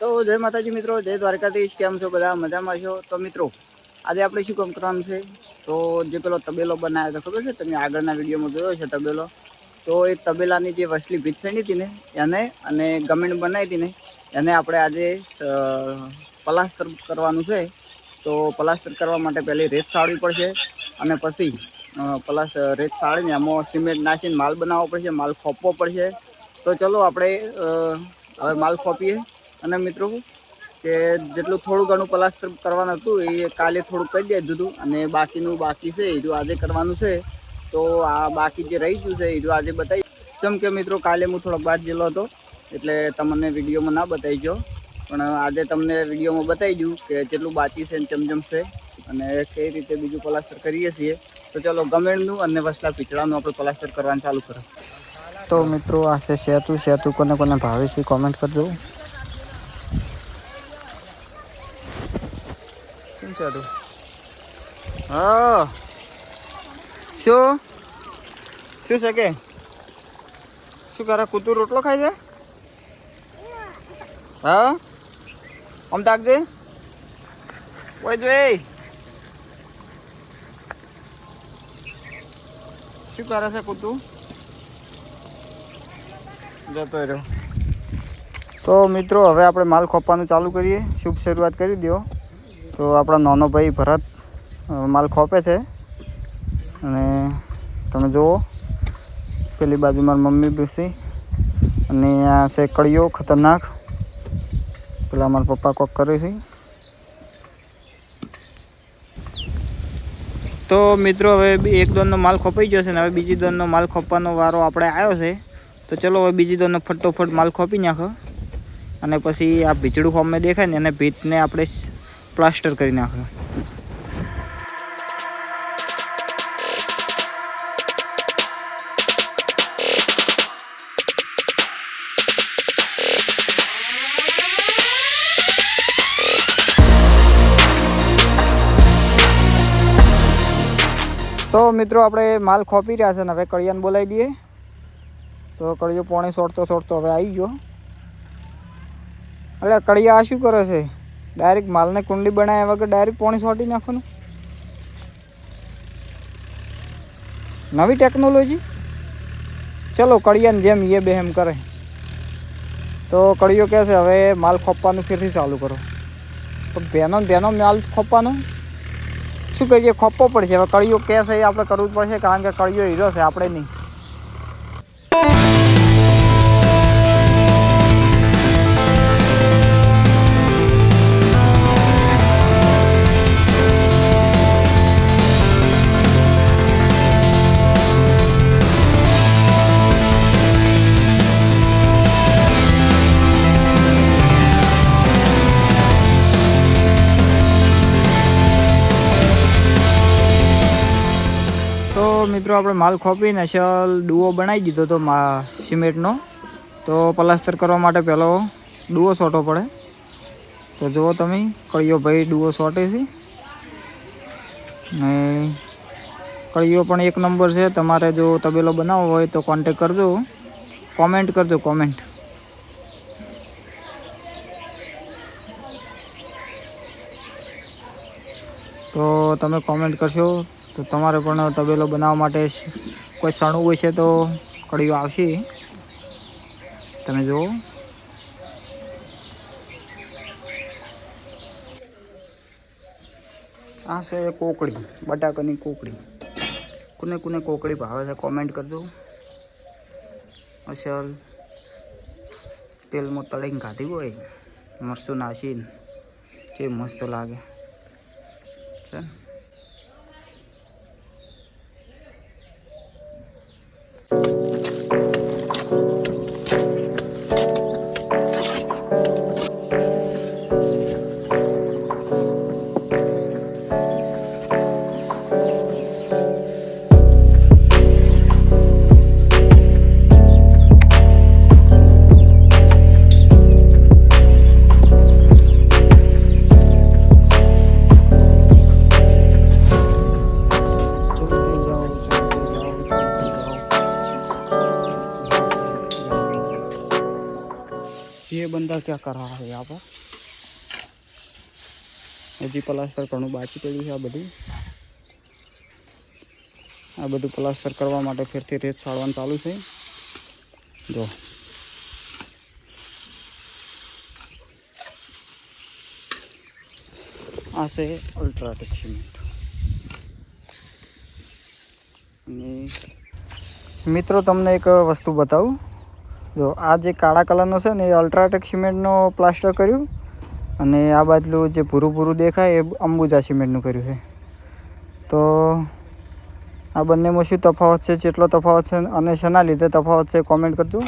તો જય માતાજી મિત્રો, જય દ્વારકાધીશ। કેમ છો બધા? મજામાં છો? તો મિત્રો આજે આપણે શું કામ કરવાનું છે? તો જે પેલો તબેલો બનાવ્યો હતો ખબર છે તમે આગળના વિડીયોમાં જોયો છે તબેલો, તો એ તબેલાની જે વસલી ભીત સણી હતી ને એને અને ગમેણ બનાવી હતી ને એને આપણે આજે પ્લાસ્ટર કરવાનું છે। તો પ્લાસ્ટર કરવા માટે પહેલી રેત સાળવી પડશે અને પછી પ્લસ રેત સાળીને એમાં સિમેન્ટ નાખીને માલ બનાવવો પડશે, માલ ખોપવો પડશે। તો ચલો આપણે હવે માલ ખોપીએ। અને મિત્રો કે જેટલું થોડું ઘણું પ્લાસ્ટર કરવાનું હતું એ કાલે થોડું કરી દીધું હતું અને બાકીનું બાકી છે એ જો આજે કરવાનું છે। તો આ બાકી જે રહી ગયું છે એ જો આજે બતાવી, કેમ કે મિત્રો કાલે હું થોડોક બહાર ગયેલો હતો એટલે તમને વિડીયોમાં ના બતાવી ગયો, પણ આજે તમને વિડીયોમાં બતાવી દઉં કે જેટલું બાકી છે ચમચમ છે અને કઈ રીતે બીજું પ્લાસ્ટર કરીએ છીએ। તો ચલો ગમેણનું અને વસલા પીછડાનું આપણે પ્લાસ્ટર કરવાનું ચાલુ કરો। તો મિત્રો આ છે સેતુ કોને કોને ભાવે છે કોમેન્ટ કરજો। હા શું છે કે શું કરે? કૂતું રોટલો ખાય છે? હા આમ તાકજે ઓય જોઈ શું કરે છે કૂતું? જતો રહ્યો। તો મિત્રો હવે આપણે માલ ખોપવાનું ચાલુ કરીએ। શુભ શરૂઆત કરી દો। તો આપણા નાનો ભાઈ ભરત માલ ખોપે છે અને તમે જુઓ પેલી બાજુ મારી મમ્મી બેસી અને આ છે કળીઓ ખતરનાક, પેલા મારા પપ્પા કોક કરે છે। તો મિત્રો હવે એક દોનનો માલ ખોપાઈ ગયો છે ને હવે બીજી દોનનો માલ ખોપવાનો વારો આપણે આવ્યો છે। તો ચલો હવે બીજી દોનનો ફટોફટ માલ ખોપી નાખો અને પછી આ ભીચડું ફોર્મમાં દેખાય ને એને ભીતને આપણે પ્લાસ્ટર કરી નાખો। તો મિત્રો આપણે માલ ખોપી રહ્યા છે ને હવે કળિયાને બોલાવી દઈએ। તો કળિયો પોણી સોડતો હવે આવી ગયો। એટલે કળિયા આ શું કરે છે? ડાયરેક્ટ માલને કુંડી બનાવ્યા વગર ડાયરેક્ટ પોણી સોટી નાખવાનું, નવી ટેકનોલોજી। ચલો કળિયાને જેમ એ બે એમ કરે। તો કળિયો કહે છે હવે માલ ખોપવાનું ફેરથી ચાલુ કરો। તો બેનો માલ ખોપવાનો શું કહીએ, ખોપવો પડશે। હવે કળિયો કહે છે એ આપણે કરવું જ પડશે, કારણ કે કળિયો હીરો છે, આપણે નહીં। મિત્રો આપણે માલ ખોપીને અસલ ડુઓ બનાવી દીધો તો સિમેન્ટનો। તો પ્લાસ્ટર કરવા માટે પહેલો ડુઓ સોટવો પડે। તો જુઓ તમે કળિયો ભાઈ ડુઓ સોટે છે ને કળિયો પણ એક નંબર છે। તમારે જો તબેલો બનાવવો હોય તો કોન્ટેક કરજો, કોમેન્ટ કરજો કોમેન્ટ। તો તમે કોમેન્ટ કરશો તો તમારે પણ તબેલો બનાવવા માટે કોઈ સણું હોય છે તો કળિયો આવશે, તમે જુઓ। આ છે કોકડી, બટાકાની કોકડી। કોને કોને કોકડી ભાવે છે કોમેન્ટ કરજો। અસલ તેલમાં તળીને ખાધી હોય મરચું નાખીને કેવી મસ્ત લાગે છે। क्या कर रहा है यहाँ पर हजी प्लास्टर घणું બાકી પડ્યું છે। આ બધું પ્લાસ્ટર કરવા માટે ફેરથી રેત સાળવાનું ચાલુ છે। જો આ છે અલ્ટ્રાટેક સિમેન્ટ। અને મિત્રો તમને એક વસ્તુ બતાવું, જો આ જે કાળા કલરનો છે ને એ અલ્ટ્રાટેક સિમેન્ટનો પ્લાસ્ટર કર્યું અને આ બાજુ જે ભૂરું ભૂરું દેખાય એ અંબુજા સિમેન્ટનું કર્યું છે। તો આ બંનેમાં શું તફાવત છે, કેટલો તફાવત છે અને શેના લીધે તફાવત છે કોમેન્ટ કરજો।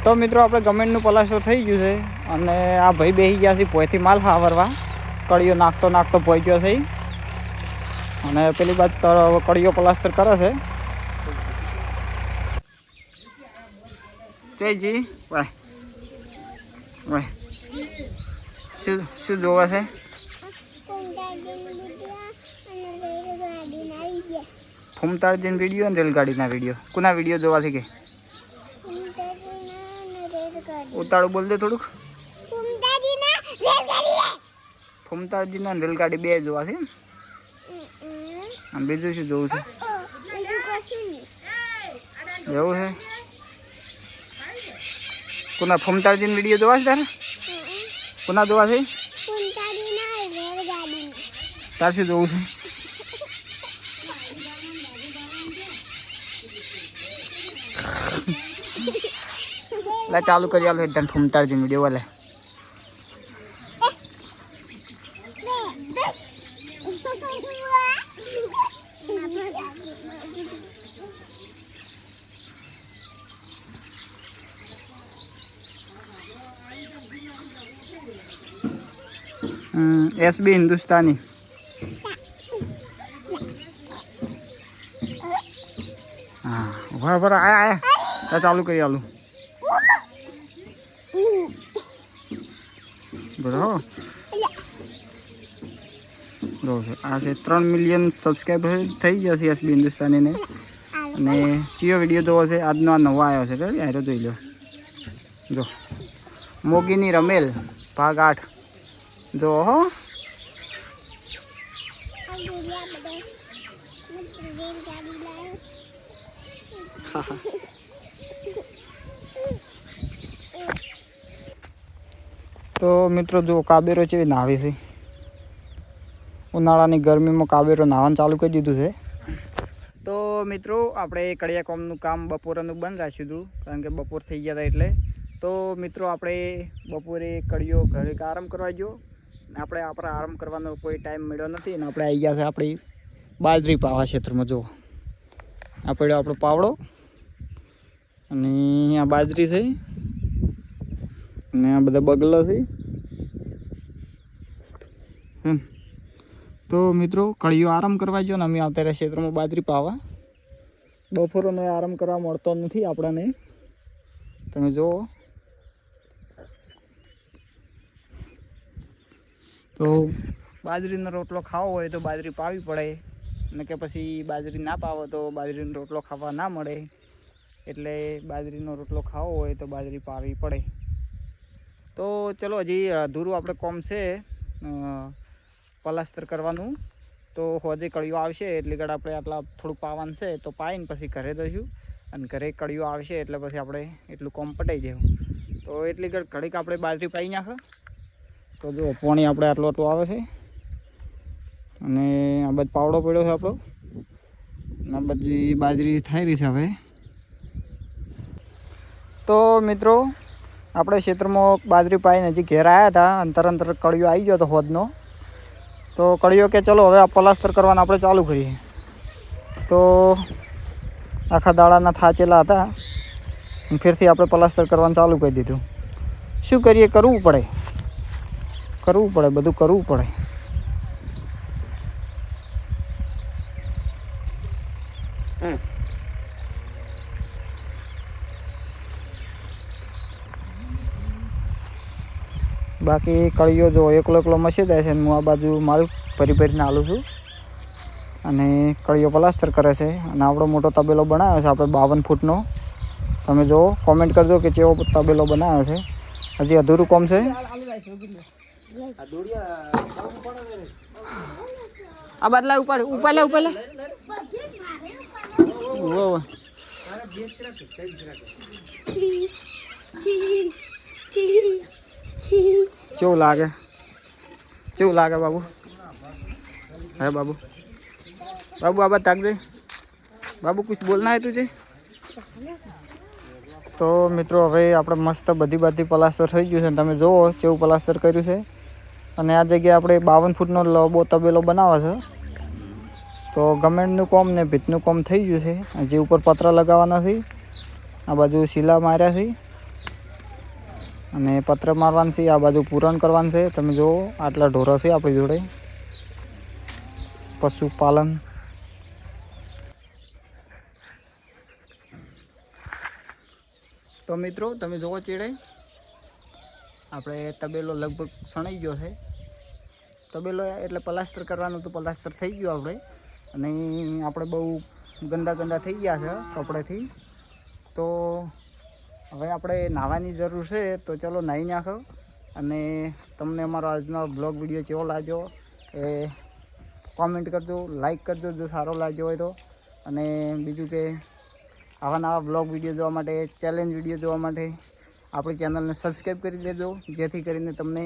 तो मित्रों આપણે ગમેન્ટનું પ્લાસ્ટર થઈ ગયું છે અને આ ભાઈ બેસી ગયા છે પોયથી માલ હાવરવા। કડીઓ નાખતો નાખતો પહોંચ્યો છે અને પેલી બાદ કડીઓ પ્લાસ્ટર કરે છે। જયજી ભાઈ ભાઈ શું જોવે છે? ફૂમતાળજીનો વિડીયો અને રેલગાડીના વિડીયો। કોના વિડીયો જોવાથી કે ઉતાળું બોલ દે થોડુંક। ફૂમતાળજીના રેલગાડી બે જોવા છે અને બીજું શું જોવું છે? એવું છે? કોના ફૂમતાળજીનો વિડીયો જોવા છે તારે? કોના જોવા છે? તાર શું જોવું છે? ला चालू कर यालो एकदम फूमताळजी वीडियो वाले। एसबी हिंदुस्तानी हाँ बराबर आया आया चालू कर यालो बराबर। आ 3 मिलियन सब्सक्राइबर थी जैसे एसबी हिंदुस्तानी ने ने चीयो विडियो जो है आज नवा आयो है यार जोई लो। जो मोगीनी रमेल भाग 8 जो हो तो मित्रों जो काबेरो है नावे से उनाळानी गर्मी में काबेरो नावन चालू कर दीधुं है। तो मित्रों आपणे कड़िया कोमनुं काम बपोरनुं बंद राख्युं हतुं कारण के बपोर थई गया था एटले। तो मित्रों आपणे बपोरे कड़ियो घरे आराम करवा गयो, आपणे आपणा आराम करवानो कोई टाइम मळ्यो नथी अने आपणे आई गया छे आपणी बाजरी पावा क्षेत्रमां। जो आ पड्यो आपणो पावड़ो अने आ बाजरी छे ने आ बधा बगला छे। तो मित्रों कड़ियो आराम करवा जो ने अमे आवता रह्या क्षेत्र में बाजरी पावा। बपोरनो आराम करवा मळतो नथी आपणाने, तमे जो तो बाजरीनो रोटलो खावो होय तो बाजरी पावी पड़े ने के पछी बाजरी ना पावो तो बाजरीनो रोटलो खावा ना मळे एटले बाजरीनो रोटलो खावो होय तो बाजरी पावी पड़े। तो चलो हजी अधूरू आपणे कोम छे प्लास्टर करवानुं। तो होजे कड़ियो आवशे एटली घड़ी आपणे आटला थोड़ुं पावानुं छे तो पाईने पछी घरे जईशुं अने घरे कड़ियो आवशे एटले पछी आपणे एटलुं कोम पताई जशुं। तो एटली घड़ीक आपणे बाजरी पाई नाखो। तो जो पाणी आपणे आटलो आटलो आवे छे अने आ बध पावड़ो पड्यो छे आपणो आ बधी बाजरी થઈ રહી છે હવે। तो मित्रों આપણે ક્ષેત્રમાં બાજરી પાઈને હજી ઘેર આવ્યા હતા અંતર કળિયો આવી ગયો હતો હોદનો। તો કળિયો કે ચલો હવે આ પ્લાસ્ટર કરવાનું આપણે ચાલુ કરીએ। તો આખા દાડાના થાચેલા હતા ફેરથી આપણે પ્લાસ્ટર કરવાનું ચાલુ કરી દીધું. શું કરીએ, કરવું પડે, બધું કરવું પડે. બાકી કળીઓ જો એકલો મસી જાય છે. હું આ બાજુ માલ ભરીને આલું છું અને કળીઓ પ્લાસ્ટર કરે છે. અને આપણો મોટો તબેલો બનાવ્યો છે આપણે 52 ફૂટનો. તમે જો કોમેન્ટ કરજો કે કેવો તબેલો બનાવ્યો છે. હજી અધૂરું કામ છે. આ બદલા ઉપર કેવું લાગે બાબુ? હે બાબુ આ બાત તાકજે બાબુ, કુછ બોલના હે તુજે? તો મિત્રો હવે આપણે મસ્ત બધી પ્લાસ્ટર થઈ ગયું છે. તમે જુઓ કેવું પ્લાસ્ટર કર્યું છે. અને આ જગ્યાએ આપણે 52 ફૂટનો લાંબો તબેલો બનાવે છે. તો ગમેન્ટનું કામ ને ભીતનું કામ થઈ ગયું છે. હજી ઉપર પતરા લગાવવાના છે. આ બાજુ શીલા માર્યા છે અને પત્ર મારવાનું છે. આ બાજુ પૂરણ કરવાનું છે. તમે જુઓ આટલા ઢોરો છે આપણી જોડે. પશુપાલન. તો મિત્રો તમે જોવો ચેડે આપણે તબેલો લગભગ સણાઈ ગયો છે. તબેલો એટલે પ્લાસ્ટર કરવાનું તો પ્લાસ્ટર થઈ ગયું આપણે. અને આપણે બહુ ગંદા થઈ ગયા છે કપડેથી. તો હવે આપણે નાહવાની જરૂર છે. તો ચલો નાહી નાખો. અને તમને અમારો આજનો બ્લોગ વિડીયો કેવો લાગ્યો એ કોમેન્ટ કરજો, લાઈક કરજો જો સારો લાગ્યો હોય તો. અને બીજું કે આવા નવા બ્લોગ વિડીયો જોવા માટે, ચેલેન્જ વિડીયો જોવા માટે આપણી ચેનલને સબસ્ક્રાઈબ કરી દેજો, જેથી કરીને તમને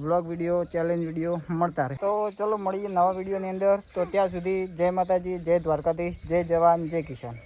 બ્લોગ વિડીયો, ચેલેન્જ વિડીયો મળતા રહે. તો ચલો મળીએ નવા વિડીયોની અંદર. તો ત્યાં સુધી જય માતાજી, જય દ્વારકાધીશ, જય જવાન, જય કિસાન.